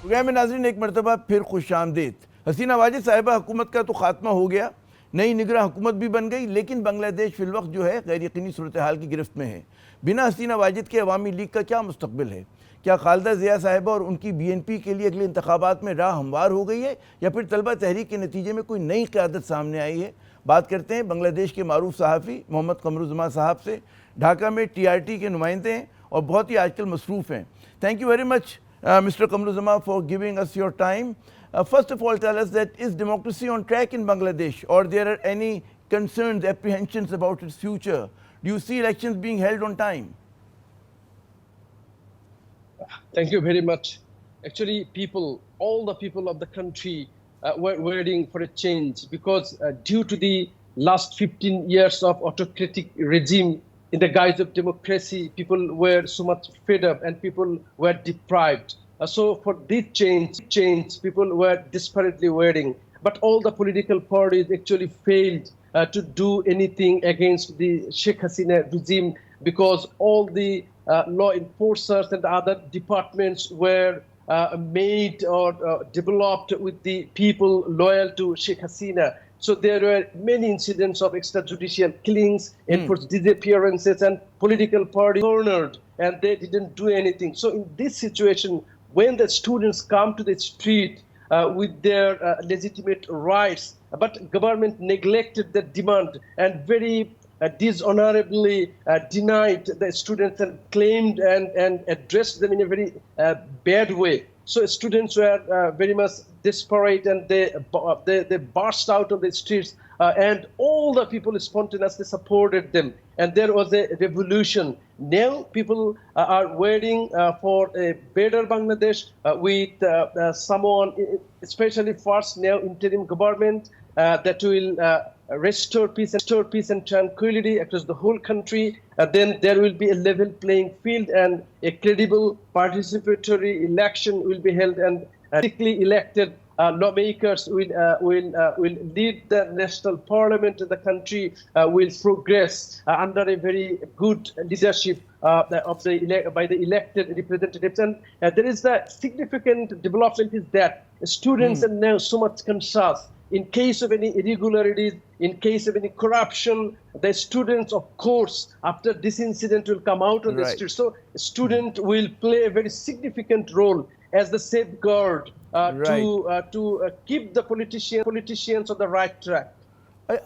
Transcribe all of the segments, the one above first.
Programme में नाज़रीन एक मरतबा फिर खुशामदीद। हसीना वाजिद साहिबा हुकूमत का तो खात्मा हो गया, नई निगरान हुकूमत भी बन गई, लेकिन बांग्लादेश फिलवक्त जो है गैर यकीनी सूरत हाल की गिरफ्त में है। बिना हसीना वाजिद के अवामी लीग का क्या मुस्तकबिल है? क्या खालिदा ज़िया साहिबा और उनकी BNP के लिए अगले इंतखाबात में राह हमवार हो गई है, या फिर तलबा तहरीक के नतीजे में कोई नई क़यादत सामने आई है? बात करते हैं बांग्लादेश के मारूफ सहाफ़ी मोहम्मद कमर ज़मान साहब से। ढाका में TRT के नुमाइंदे हैं और बहुत ही आजकल मसरूफ़ हैं। Thank you very much Mr. Qamar Zaman for giving us your time. First of all, tell us that is democracy on track in Bangladesh, or there are any concerns, apprehensions about its future? Do you see elections being held on time? Thank you very much. Actually, all the people of the country were waiting for a change, because due to the last 15 years of autocratic regime in the guise of democracy, people were so much fed up and people were deprived. So for this change, people were desperately waiting. But all the political parties actually failed to do anything against the Sheikh Hasina regime, because all the law enforcers and other departments were made or developed with the people loyal to Sheikh Hasina. So there were many incidents of extrajudicial killings, enforced disappearances, and political parties cornered, and they didn't do anything. So in this situation, when the students come to the street with their legitimate rights, but government neglected the demand and very dishonorably denied the students and claimed and addressed them in a very bad way. So students were very much desperate, and they burst out on the streets, and all the people spontaneously supported them, and there was a revolution. Now people are waiting for a better Bangladesh with someone, especially first now interim government that will restore peace and tranquility across the whole country. Then there will be a level playing field, and a credible participatory election will be held, and politically elected lawmakers will lead the national parliament. The country will progress under a very good leadership by the elected representatives. And there is the significant development is that students are now so much conscious. In case of any irregularities, in case of any corruption, the students, of course, after this incident will come out on the street. So student will play a very significant role as the safeguard to keep the politicians on the right track.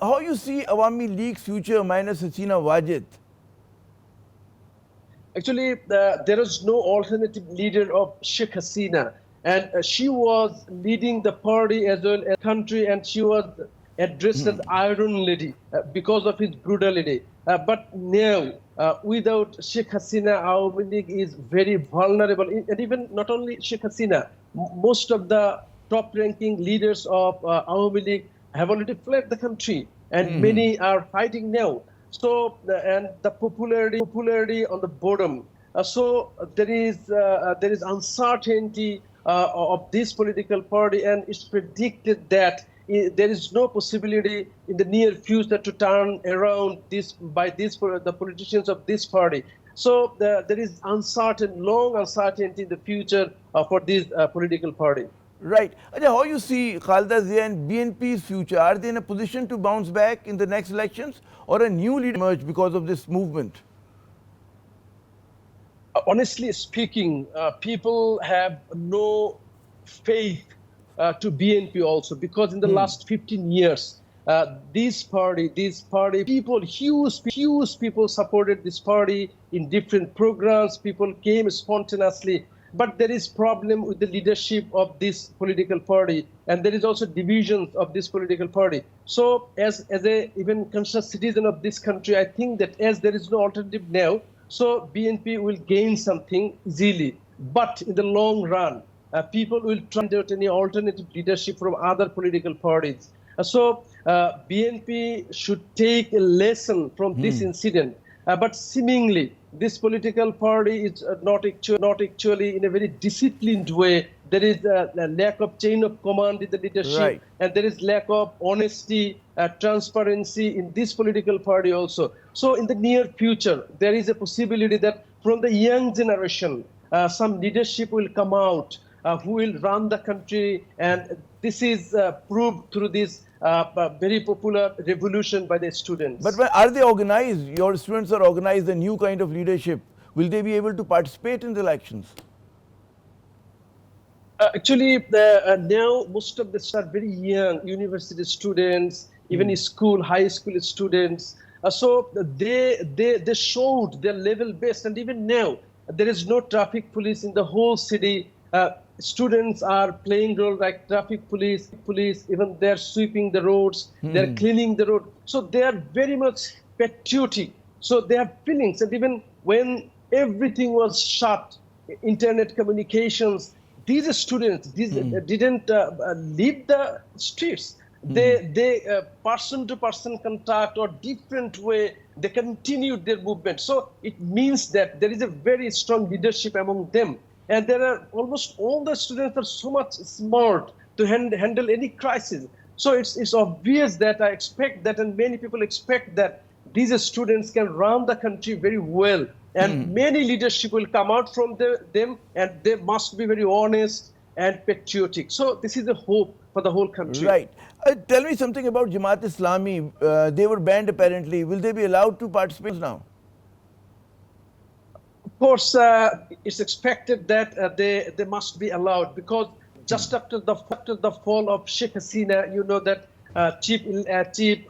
How you see Awami League's future minus Hasina Wajid? Actually, there is no alternative leader of Sheikh Hasina. And she was leading the party as well as country, and she was addressed as Iron Lady because of his brutality. But now, without Sheikh Hasina, Awami League is very vulnerable. And even not only Sheikh Hasina, most of the top-ranking leaders of Awami League have already fled the country, and many are fighting now. So, and the popularity on the bottom. So there is uncertainty of this political party, and it's predicted that there is no possibility in the near future to turn around the politicians of this party. So there is long uncertainty in the future for this political party. Right. How you see Khalida Zia and BNP's future? Are they in a position to bounce back in the next elections, or a new leader emerge because of this movement? Honestly speaking, people have no faith to BNP also, because in the last 15 years, this party, huge people supported this party in different programs. People came spontaneously, but there is problem with the leadership of this political party, and there is also divisions of this political party. So as a even conscious citizen of this country, I think that as there is no alternative now, so BNP will gain something easily. But in the long run, people will try out any alternative leadership from other political parties. So BNP should take a lesson from this incident. But seemingly, this political party is not actually in a very disciplined way. There is a lack of chain of command in the leadership, and there is lack of honesty, transparency in this political party also. So in the near future, there is a possibility that from the young generation, some leadership will come out who will run the country, and this is proved through this very popular revolution by the students. But are they organized? Your students are organized, a new kind of leadership. Will they be able to participate in the elections? Actually, now most of them are very young, university students, even high school students. So they showed their level best, and even now there is no traffic police in the whole city. Students are playing role like traffic police. Even they're sweeping the roads, they're cleaning the road. So they are very much patriotic. So they have feelings, and even when everything was shut, internet communications, these students didn't leave the streets. They person to person contact or different way, they continued their movement. So it means that there is a very strong leadership among them, and there are almost all the students are so much smart to handle any crisis. So it's obvious that I expect that, and many people expect that these students can run the country very well, and many leadership will come out from them, and they must be very honest and patriotic. So this is the hope for the whole country. Right. Tell me something about Jamaat Islami. They were banned apparently. Will they be allowed to participate now? Of course, it's expected that they must be allowed, because just after the fall of Sheikh Hasina, you know that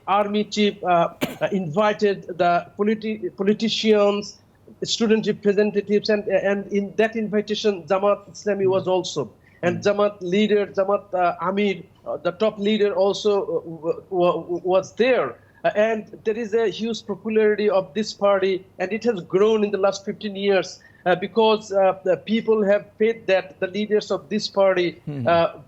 army chief invited the politicians, student representatives, and in that invitation, Jamaat Islami was also. And Jamaat leader, Amir, the top leader also was there. And there is a huge popularity of this party, and it has grown in the last 15 years because the people have faith that the leaders of this party,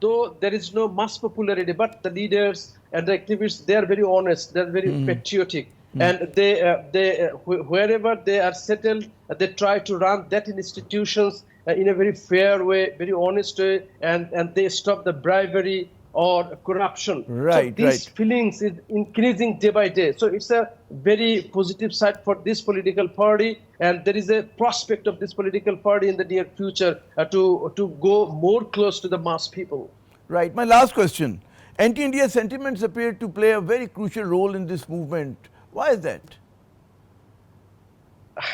though there is no mass popularity, but the leaders and the activists, they are very honest, they are very patriotic. And they wherever they are settled, they try to run that institutions in a very fair way, very honest way, and they stop the bribery or corruption. Right, so these feelings is increasing day by day. So it's a very positive side for this political party, and there is a prospect of this political party in the near future to go more close to the mass people. Right. My last question. Anti-India sentiments appear to play a very crucial role in this movement. Why is that?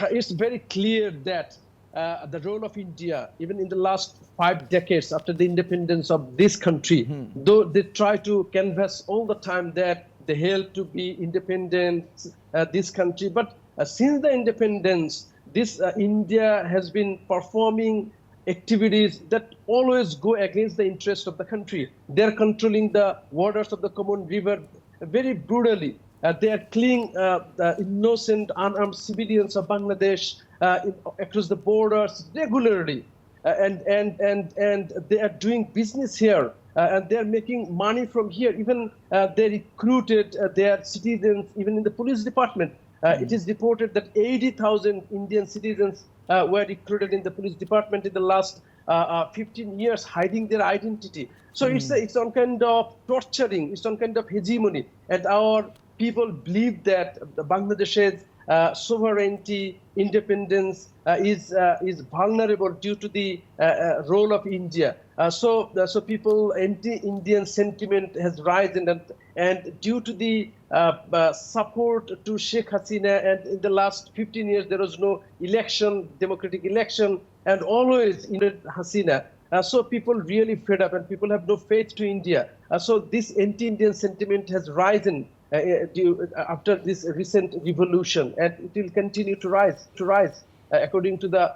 It's very clear that the role of India, even in the last 5 decades after the independence of this country, though they try to canvass all the time that they help to be independent, this country, but since the independence, this India has been performing activities that always go against the interest of the country. They're controlling the waters of the common river very brutally. They are killing the innocent, unarmed civilians of Bangladesh across the borders regularly, and they are doing business here, and they are making money from here. Even they recruited their citizens, even in the police department. It is reported that 80,000 Indian citizens were recruited in the police department in the last 15 years, hiding their identity. So it's some kind of torturing, it's some kind of hegemony, and our people believe that the Bangladesh's sovereignty, independence is vulnerable due to the role of India. So people, anti-Indian sentiment has risen, and due to the support to Sheikh Hasina, and in the last 15 years there was no election, democratic election, and always in Hasina. So people really fed up, and people have no faith to India. So this anti-Indian sentiment has risen after this recent revolution, and it will continue to rise according to the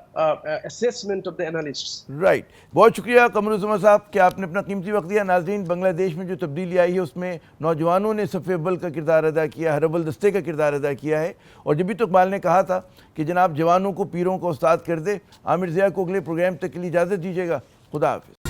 assessment of the analysts. Right. बहुत शुक्रिया कमर ज़मान साहब कि आपने अपना कीमती वक्त दिया। नाज़रीन, बांग्लादेश में जो तब्दीली आई है उसमें नौजवानों ने सफ़े अव्वल का किरदार अदा किया, हरबल दस्ते का किरदार अदा किया है। और जब भी तो इकबाल ने कहा था कि जनाब जवानों को पीरों को उस्ताद कर दे। आमिर ज़िया को अगले प्रोग्राम तक के लिए इजाज़त दीजिएगा। खुदा हाफ़िज़।